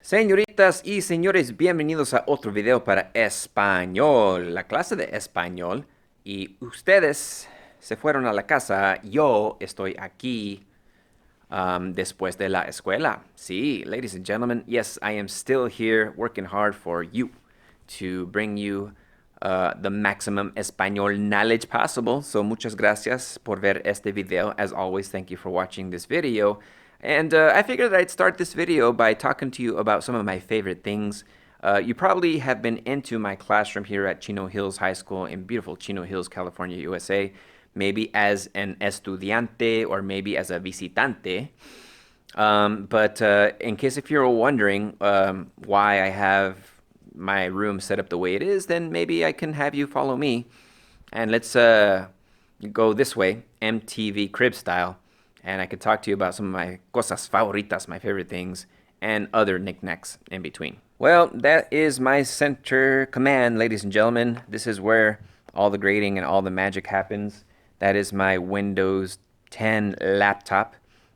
Señoritas y señores, bienvenidos a otro video para español, la clase de español. Y ustedes se fueron a la casa, yo estoy aquí después de la escuela. Sí, ladies and gentlemen, yes, I am still here working hard for you to bring you the maximum español knowledge possible. So muchas gracias por ver este video. As always, thank you for watching this video. And I figured I'd start this video by talking to you about some of my favorite things. You probably have been into my classroom here at Chino Hills High School in beautiful Chino Hills, California, USA. Maybe as an estudiante or maybe as a visitante. But in case if you're wondering why I have my room set up the way it is, then maybe I can have you follow me. And let's go this way, MTV crib style. And I could talk to you about some of my cosas favoritas, my favorite things, and other knickknacks in between. Well, that is my center command, ladies and gentlemen. This is where all the grading and all the magic happens. That is my Windows 10 laptop,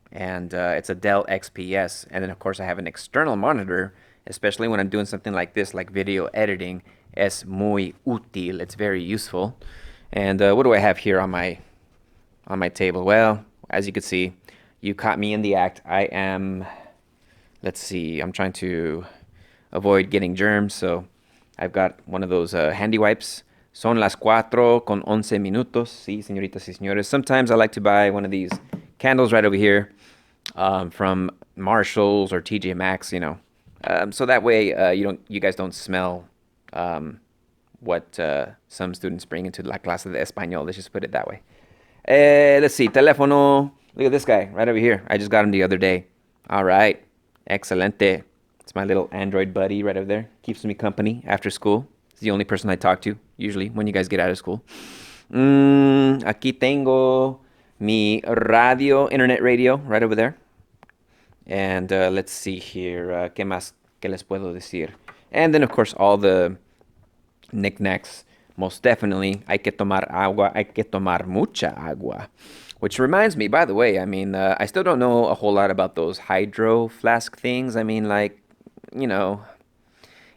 and it's a Dell XPS. And then, of course, I have an external monitor, especially when I'm doing something like this, like video editing. Es muy útil. It's very useful. And what do I have here on my table? Well, as you can see, you caught me in the act. I am, let's see, I'm trying to avoid getting germs, so I've got one of those handy wipes. Son las 4:11. Sí, señoritas y señores. Sometimes I like to buy one of these candles right over here from Marshalls or TJ Maxx, you know. So that way you guys don't smell what some students bring into la clase de español. Let's just put it that way. Let's see, teléfono. Look at this guy right over here. I just got him the other day. All right. Excelente. It's my little Android buddy right over there. Keeps me company after school. It's the only person I talk to, usually, when you guys get out of school. Aquí tengo mi radio, internet radio, right over there. And let's see here. ¿Qué más que les puedo decir? And then, of course, all the knickknacks. Most definitely, hay que tomar agua, hay que tomar mucha agua. Which reminds me, by the way, I mean, I still don't know a whole lot about those hydro flask things. I mean, like, you know,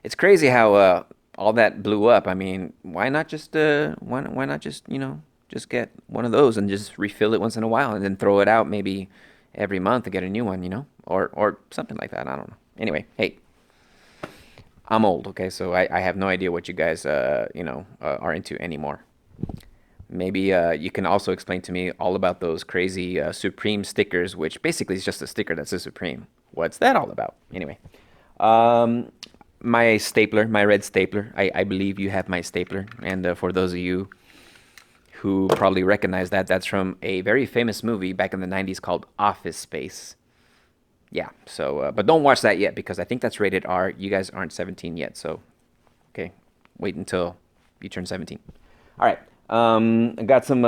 it's crazy how all that blew up. I mean, why not just, why not just, you know, just get one of those and just refill it once in a while and then throw it out maybe every month to get a new one, you know, or something like that. I don't know. Anyway, hey. I'm old, okay, so I have no idea what you guys, are into anymore. Maybe you can also explain to me all about those crazy Supreme stickers, which basically is just a sticker that says Supreme. What's that all about? Anyway, my stapler, my red stapler. I believe you have my stapler, and for those of you who probably recognize that, that's from a very famous movie back in the 90s called Office Space. Yeah, so, but don't watch that yet because I think that's rated R. You guys aren't 17 yet, so, okay, wait until you turn 17. All right, I got some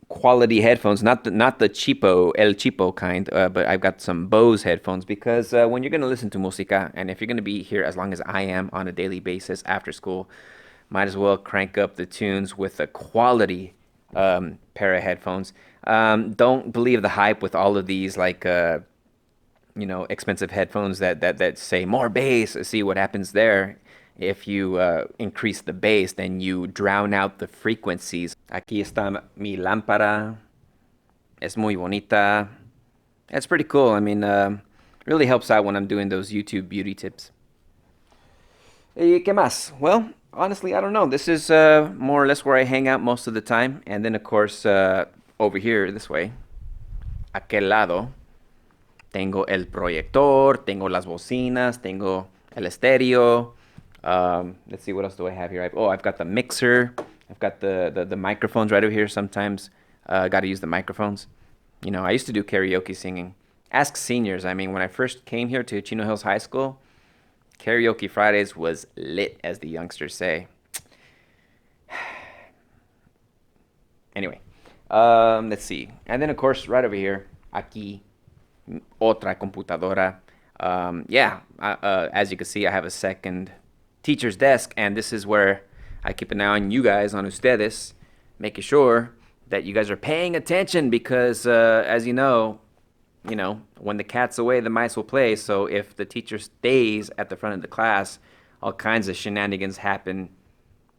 quality headphones, not the cheapo, El Cheapo kind, but I've got some Bose headphones because when you're going to listen to música, and if you're going to be here as long as I am on a daily basis after school, might as well crank up the tunes with a quality pair of headphones. Don't believe the hype with all of these, like, expensive headphones that say more bass. See what happens there. If you increase the bass, then you drown out the frequencies. Aquí está mi lámpara. Es muy bonita. It's pretty cool. I mean, really helps out when I'm doing those YouTube beauty tips. ¿Y qué más? Well, honestly, I don't know. This is more or less where I hang out most of the time. And then, of course, over here, this way, aquel lado, tengo el proyector, tengo las bocinas, tengo el estéreo. Let's see, what else do I have here? I've got the mixer. I've got the microphones right over here. Sometimes got to use the microphones. You know, I used to do karaoke singing. Ask seniors. I mean, when I first came here to Chino Hills High School, Karaoke Fridays was lit, as the youngsters say. Anyway, let's see. And then, of course, right over here, aquí, otra computadora. As you can see, I have a second teacher's desk, and this is where I keep an eye on you guys, on ustedes, making sure that you guys are paying attention because, as you know, when the cat's away, the mice will play. So if the teacher stays at the front of the class, all kinds of shenanigans happen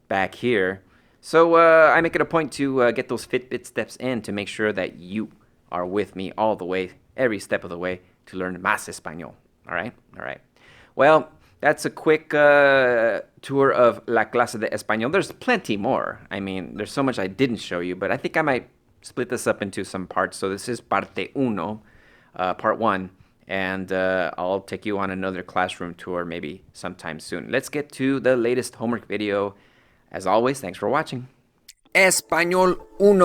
back here. So I make it a point to get those Fitbit steps in to make sure that you are with me all the way, every step of the way, to learn más español. All right? All right. Well, that's a quick tour of La Clase de Español. There's plenty more. I mean, there's so much I didn't show you, but I think I might split this up into some parts. So this is parte uno, part one, and I'll take you on another classroom tour maybe sometime soon. Let's get to the latest homework video. As always, thanks for watching. Español 1,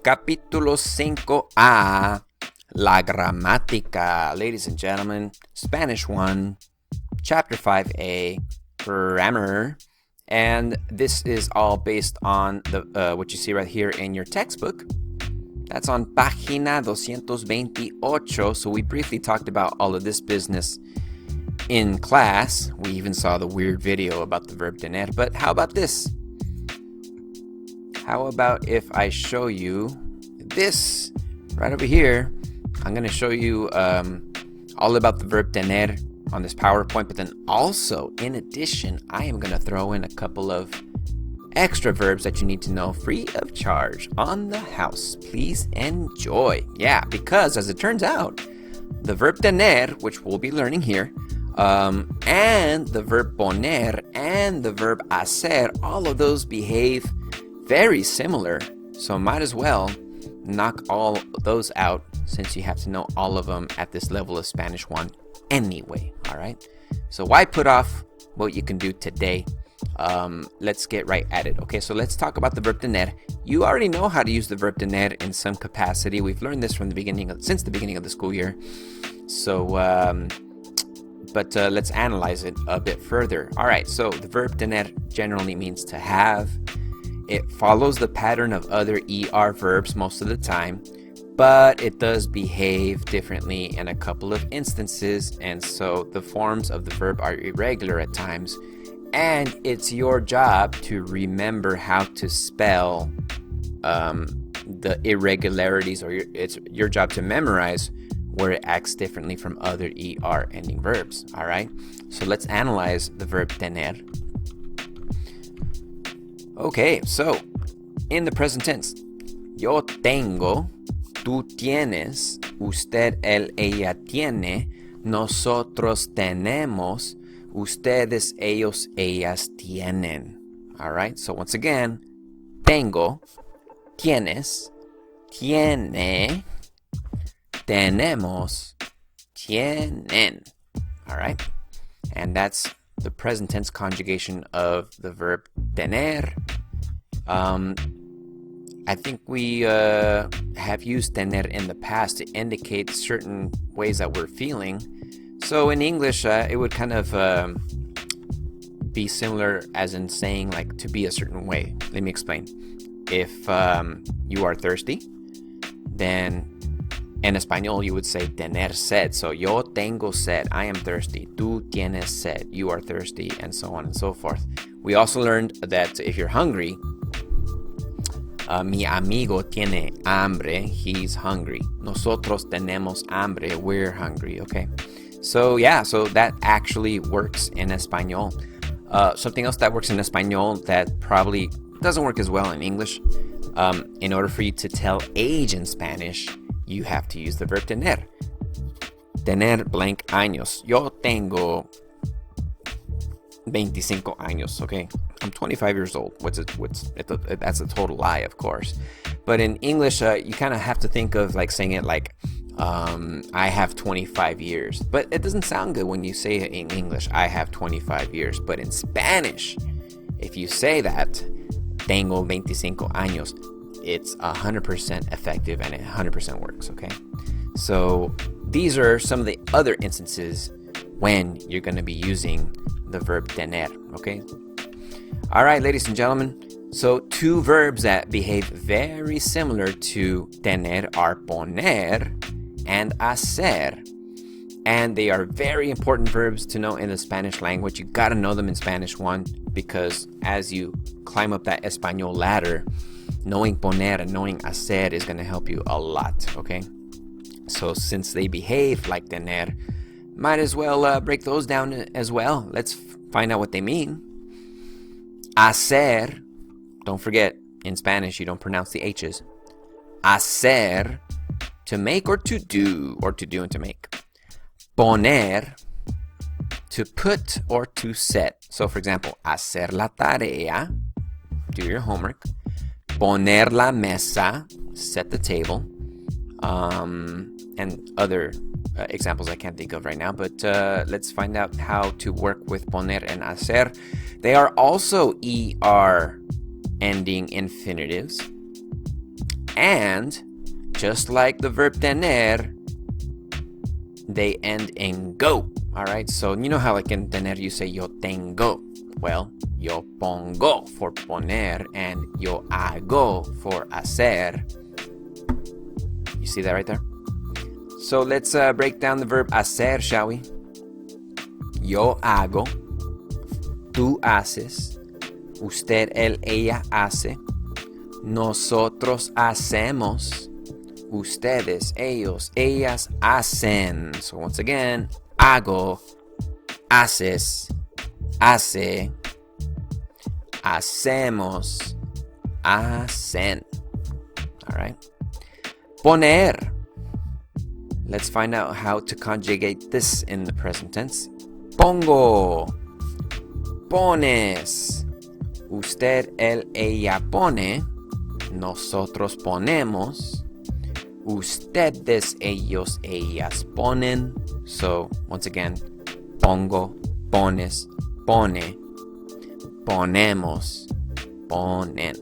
capítulo 5A, la gramática. Ladies and gentlemen, Spanish 1, chapter 5A, grammar. And this is all based on the what you see right here in your textbook. That's on página 228. So we briefly talked about all of this business in class. We even saw the weird video about the verb tener. But how about this? How about if I show you this right over here? I'm going to show you all about the verb tener on this PowerPoint, but then also, in addition, I am going to throw in a couple of extra verbs that you need to know free of charge on the house. Please enjoy. Yeah, because as it turns out, the verb tener, which we'll be learning here, and the verb poner and the verb hacer, all of those behave very similar. So might as well knock all those out since you have to know all of them at this level of Spanish 1 anyway. All right. So why put off what you can do today? Let's get right at it. Okay, so let's talk about the verb tener. You already know how to use the verb tener in some capacity. We've learned this from since the beginning of the school year. So, but let's analyze it a bit further. All right, so the verb tener generally means to have. It follows the pattern of other ER verbs most of the time, but it does behave differently in a couple of instances, and so the forms of the verb are irregular at times, and it's your job to remember how to spell the irregularities, or it's your job to memorize where it acts differently from other ER ending verbs. All right, so let's analyze the verb tener. Okay, so in the present tense, yo tengo, tú tienes, usted, él, ella tiene, nosotros tenemos, ustedes, ellos, ellas tienen. All right, so once again, tengo, tienes, tiene, tenemos, tienen. All right, and that's the present tense conjugation of the verb tener. I think we have used tener in the past to indicate certain ways that we're feeling. So in English, it would kind of be similar as in saying like to be a certain way. Let me explain. If you are thirsty, then in Español, you would say tener sed. So yo tengo sed. I am thirsty. Tú tienes sed. You are thirsty, and so on and so forth. We also learned that if you're hungry, mi amigo tiene hambre. He's hungry. Nosotros tenemos hambre. We're hungry. Okay. So yeah, so that actually works in Español. Something else that works in Español that probably doesn't work as well in English. In order for you to tell age in Spanish, you have to use the verb tener. Tener blank años. Yo tengo 25 años, okay? I'm 25 years old. That's a total lie, of course. But in English, you kind of have to think of like saying it like, I have 25 years. But it doesn't sound good when you say it in English, I have 25 years. But in Spanish, if you say that, tengo 25 años, it's 100% effective and it 100% works, okay? So these are some of the other instances when you're going to be using the verb tener, okay? All right, ladies and gentlemen. So two verbs that behave very similar to tener are poner and hacer. And they are very important verbs to know in the Spanish language. You got to know them in Spanish 1 because as you climb up that Español ladder, knowing poner and knowing hacer is going to help you a lot, okay? So since they behave like tener, might as well break those down as well. Let's find out what they mean. Hacer, don't forget, in Spanish you don't pronounce the H's. Hacer, to make or to do and to make. Poner, to put or to set. So for example, hacer la tarea, do your homework. Poner la mesa, set the table. And other examples I can't think of right now, but let's find out how to work with poner and hacer. They are also ER ending infinitives. And just like the verb tener, they end in go. All right, so you know how like in tener you say yo tengo. Well, yo pongo for poner and yo hago for hacer. You see that right there? So let's break down the verb hacer, shall we? Yo hago, tú haces, usted, él, ella hace, nosotros hacemos, ustedes, ellos, ellas hacen. So once again, hago, haces, hace, hacemos, hacen. All right. Poner. Let's find out how to conjugate this in the present tense. Pongo, pones, usted, él, ella pone, nosotros ponemos, ustedes, ellos, ellas ponen. So once again, pongo, pones, pone, ponemos, ponen.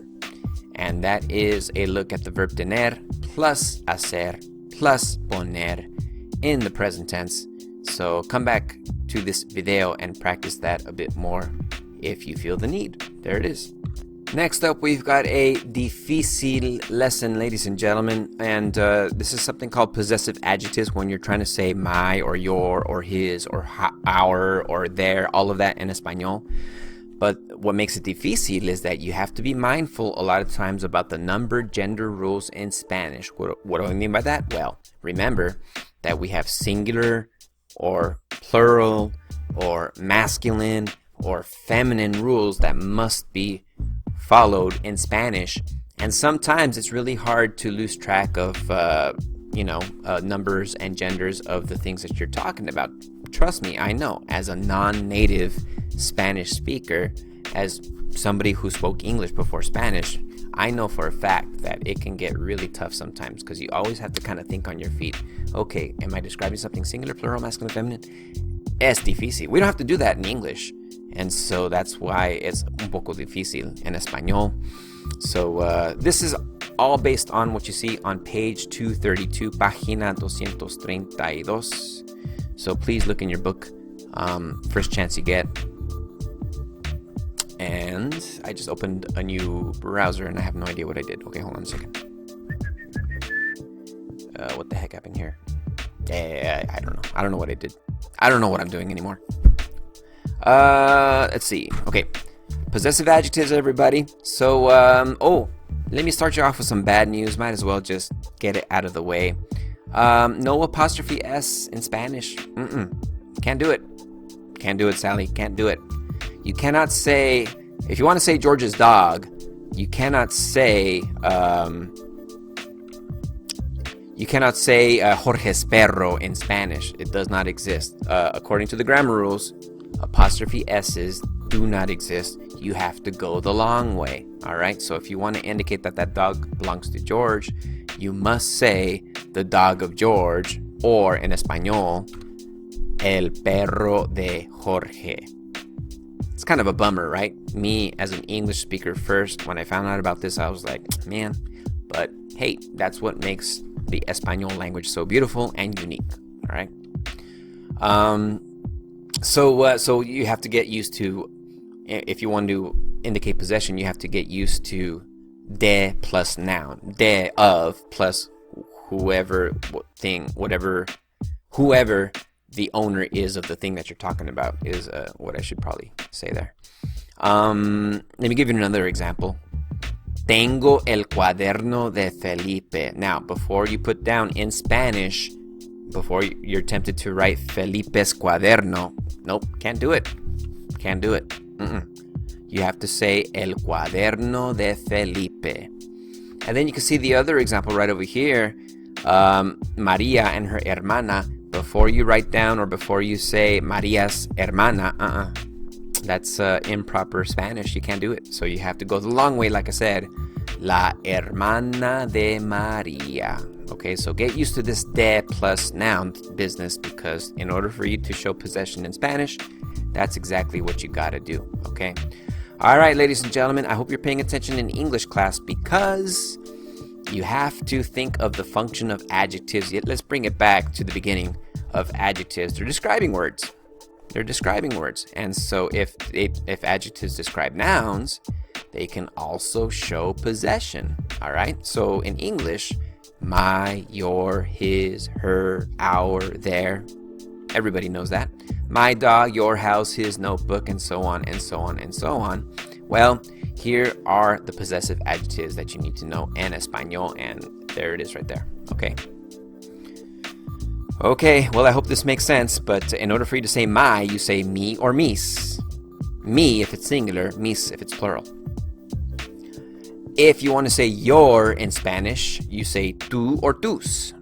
And that is a look at the verb tener plus hacer plus poner in the present tense. So come back to this video and practice that a bit more if you feel the need. There it is. Next up, we've got a difícil lesson, ladies and gentlemen, and this is something called possessive adjectives when you're trying to say my or your or his or our or their, all of that in Español. But what makes it difícil is that you have to be mindful a lot of times about the number gender rules in Spanish. What do I mean by that? Well, remember that we have singular or plural or masculine or feminine rules that must be followed in Spanish. And sometimes it's really hard to lose track of, numbers and genders of the things that you're talking about. Trust me, I know, as a non-native Spanish speaker, as somebody who spoke English before Spanish, I know for a fact that it can get really tough sometimes because you always have to kind of think on your feet. Okay, am I describing something singular, plural, masculine, feminine? Es difícil. We don't have to do that in English. And so that's why it's un poco difícil en español. So this is all based on what you see on page 232, página 232. So please look in your book, first chance you get. And I just opened a new browser and I have no idea what I did. Okay, hold on a second. What the heck happened here? I don't know. I don't know what I did. I don't know what I'm doing anymore. Let's see. Okay. Possessive adjectives, everybody. So, let me start you off with some bad news. Might as well just get it out of the way. No apostrophe S in Spanish. Can't do it. Can't do it, Sally. Can't do it. You cannot say, if you want to say George's dog, you cannot say Jorge's perro in Spanish. It does not exist. According to the grammar rules, apostrophe S's do not exist. You have to go the long way. All right. So if you want to indicate that that dog belongs to George, you must say the dog of George, or in Español, el perro de Jorge. It's kind of a bummer, right? Me, as an English speaker first, when I found out about this, I was like, man, but hey, that's what makes the Español language so beautiful and unique, all right? So you have to get used to, if you want to indicate possession, you have to get used to de plus noun, de of plus whoever thing, whatever, whoever the owner is of the thing that you're talking about is what I should probably say there. Let me give you another example. Tengo el cuaderno de Felipe. Now, before you put down in Spanish, before you're tempted to write Felipe's cuaderno, nope, can't do it. Can't do it. You have to say el cuaderno de Felipe. And then you can see the other example right over here. Maria and her hermana. Before you write down or before you say Maria's hermana, that's improper Spanish. You can't do it. So you have to go the long way, like I said. La hermana de Maria. Okay, so get used to this de plus noun business, because in order for you to show possession in Spanish, that's exactly what you gotta do, okay? All right, ladies and gentlemen, I hope you're paying attention in English class, because you have to think of the function of adjectives. Let's bring it back to the beginning of adjectives. They're describing words. They're describing words. And so if adjectives describe nouns, they can also show possession, all right? So in English, my, your, his, her, our, their. Everybody knows that. My dog, your house, his notebook, and so on, and so on, and so on. Well, here are the possessive adjectives that you need to know in Español, and there it is right there, okay? Okay, well, I hope this makes sense, but in order for you to say my, you say me or mis. Me if it's singular, mis if it's plural. If you want to say your in Spanish, you say tú or tus.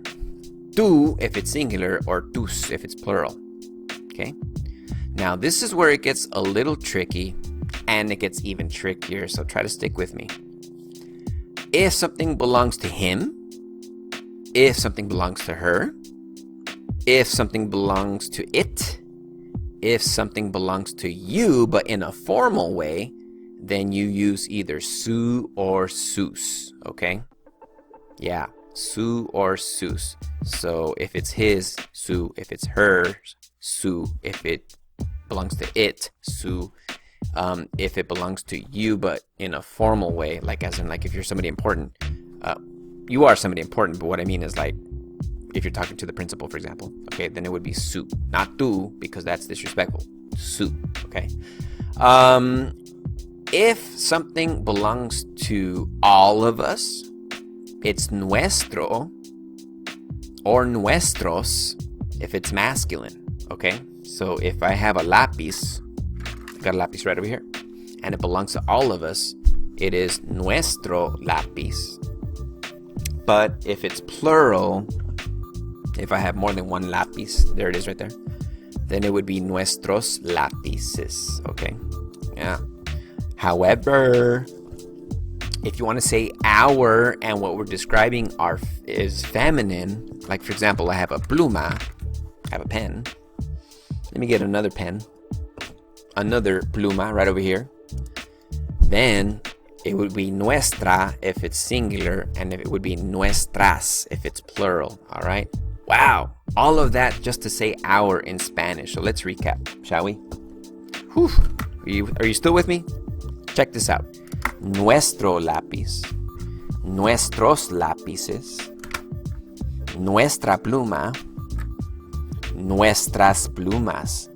Tú if it's singular, or tus if it's plural. Okay? Now, this is where it gets a little tricky, and it gets even trickier, so try to stick with me. If something belongs to him, if something belongs to her, if something belongs to it, if something belongs to you, but in a formal way, then you use either su or sus, okay? Yeah, su or sus. So if it's his, su. If it's hers, su. If it belongs to it, su. If it belongs to you, but in a formal way, like as in like if you're somebody important, you are somebody important, but what I mean is like if you're talking to the principal, for example, okay, then it would be su, not tú, because that's disrespectful. Su, okay? If something belongs to all of us, it's nuestro or nuestros if it's masculine, okay? So if I have a lápiz, I got a lápiz right over here, and it belongs to all of us, it is nuestro lápiz. But if it's plural, if I have more than one lápiz, there it is right there, then it would be nuestros lápices, okay? Yeah. However, if you want to say our and what we're describing is feminine, like for example, I have a pluma, I have a pen. Let me get another pen, another pluma right over here. Then it would be nuestra if it's singular, and it would be nuestras if it's plural, all right? Wow, all of that just to say our in Spanish. So let's recap, shall we? Whew. Are you still with me? Check this out. Nuestro lápiz, nuestros lápices, nuestra pluma, nuestras plumas.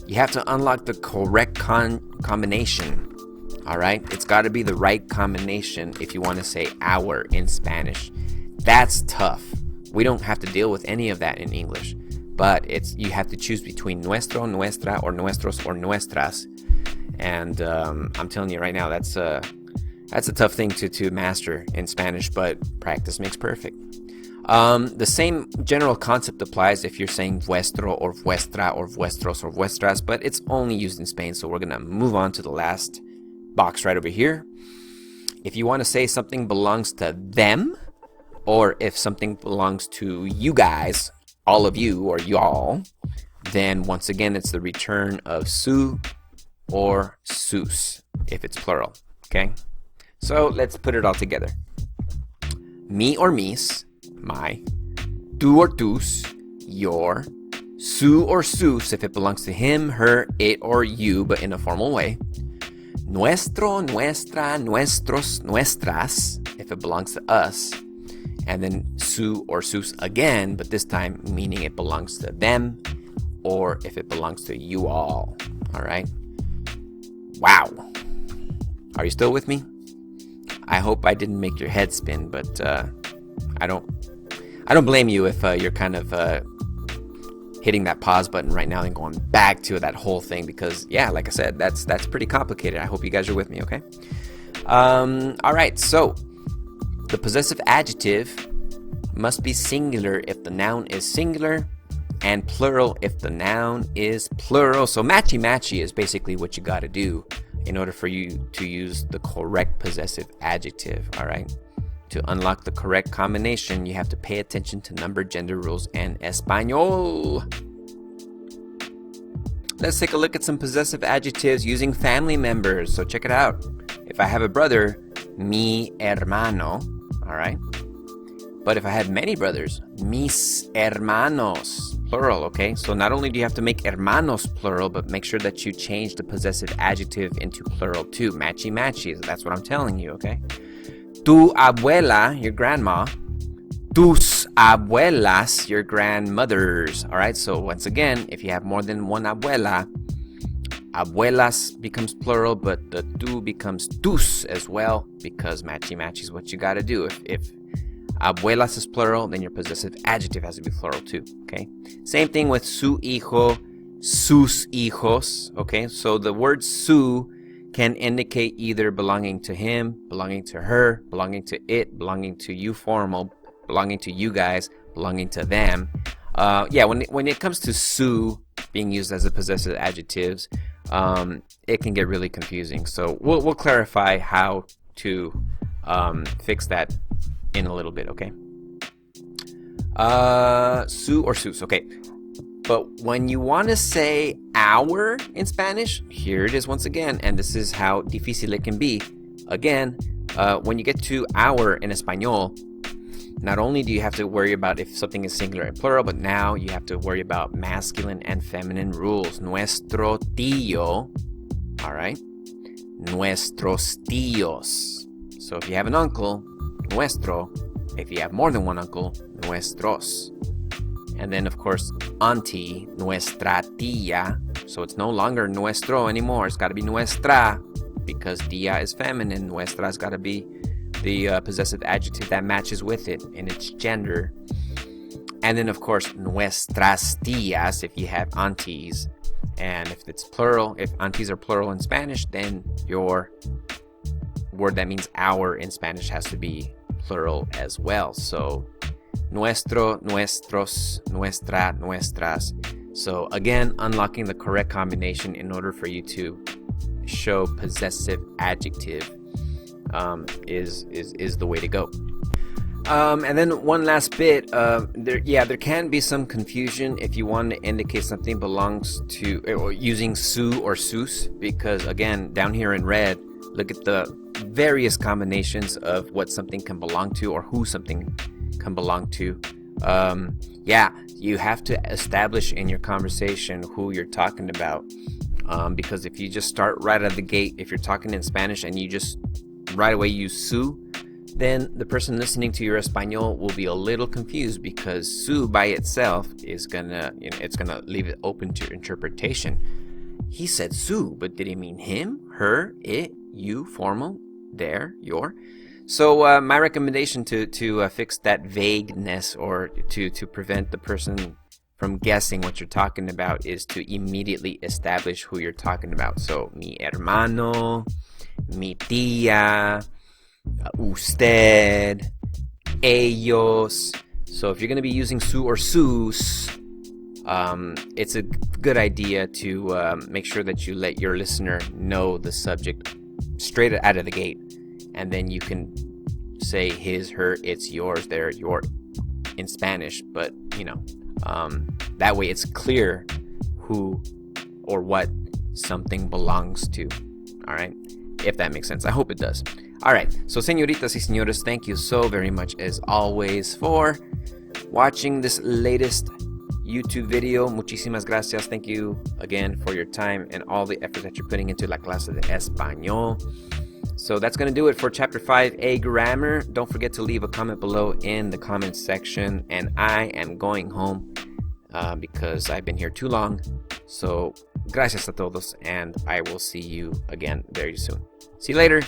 You have to unlock the correct combination, all right? It's got to be the right combination if you want to say our in Spanish. That's tough. We don't have to deal with any of that in English, but you have to choose between nuestro, nuestra, or nuestros, or nuestras. And I'm telling you right now, that's a tough thing to master in Spanish, but practice makes perfect. The same general concept applies if you're saying vuestro or vuestra or vuestros or vuestras, but it's only used in Spain, so we're going to move on to the last box right over here. If you want to say something belongs to them, or if something belongs to you guys, all of you or y'all, then once again, it's the return of su or sus if it's plural, okay? So let's put it all together. Me or mis, my. Tú or tus, your. Su or sus if it belongs to him, her, it, or you, but in a formal way. Nuestro, nuestra, nuestros, nuestras if it belongs to us. And then su or sus again, but this time meaning it belongs to them, or if it belongs to you all, all right? Wow. Are you still with me? I hope I didn't make your head spin, but I don't blame you if you're kind of hitting that pause button right now and going back to that whole thing, because yeah, like I said, that's pretty complicated. I hope you guys are with me, okay? All right, so the possessive adjective must be singular if the noun is singular and plural if the noun is plural. So matchy-matchy is basically what you got to do in order for you to use the correct possessive adjective, all right? To unlock the correct combination, you have to pay attention to number, gender rules, and Español. Let's take a look at some possessive adjectives using family members. So check it out. If I have a brother, mi hermano, all right? But if I have many brothers, mis hermanos, plural, okay? So not only do you have to make hermanos plural, but make sure that you change the possessive adjective into plural too. Matchy-matchy, that's what I'm telling you, okay? Tu abuela, your grandma. Tus abuelas, your grandmothers. All right, so once again, if you have more than one abuela, abuelas becomes plural, but the tu becomes tus as well, because matchy-matchy is what you got to do. If abuelas is plural, then your possessive adjective has to be plural too, okay? Same thing with su hijo, sus hijos, okay? So the word su can indicate either belonging to him, belonging to her, belonging to it, belonging to you formal, belonging to you guys, belonging to them. Yeah, when it comes to su being used as a possessive adjectives, it can get really confusing. So we'll clarify how to fix that in a little bit, okay? Su or sus, okay. But when you want to say our in Spanish, here it is once again, and this is how difícil it can be. Again, when you get to our in Español, not only do you have to worry about if something is singular and plural, but now you have to worry about masculine and feminine rules. Nuestro tío, all right? Nuestros tíos. So if you have an uncle, nuestro. If you have more than one uncle, nuestros. And then, of course, auntie, nuestra tía. So it's no longer nuestro anymore. It's got to be nuestra, because tía is feminine. Nuestra's got to be the possessive adjective that matches with it in its gender. And then, of course, nuestras tías, if you have aunties. And if it's plural, if aunties are plural in Spanish, then your word that means our in Spanish has to be plural as well. So nuestro, nuestros, nuestra, nuestras. So again, unlocking the correct combination in order for you to show possessive adjective is the way to go. And then one last bit, there can be some confusion if you want to indicate something belongs to, or using su or sus, because again, down here in red, look at the various combinations of what something can belong to or who something can belong to. You have to establish in your conversation who you're talking about, because if you just start right out of the gate, if you're talking in Spanish and you just right away use su, then the person listening to your Español will be a little confused, because su by itself is gonna, it's gonna leave it open to interpretation. He said su, but did he mean him, her, it, you, formal, there, your? So my recommendation to fix that vagueness, or to prevent the person from guessing what you're talking about, is to immediately establish who you're talking about. So mi hermano, mi tía, usted, ellos. So if you're going to be using su or sus, it's a good idea to make sure that you let your listener know the subject straight out of the gate, and then you can say his, her, it's, yours, their, your in Spanish, but that way it's clear who or what something belongs to. All right, if that makes sense. I hope it does. All right, so señoritas y señores, thank you so very much as always for watching this latest YouTube video. Muchísimas gracias. Thank you again for your time and all the effort that you're putting into La Clase de Español. So that's going to do it for Chapter 5A Grammar. Don't forget to leave a comment below in the comment section. And I am going home because I've been here too long. So gracias a todos, and I will see you again very soon. See you later.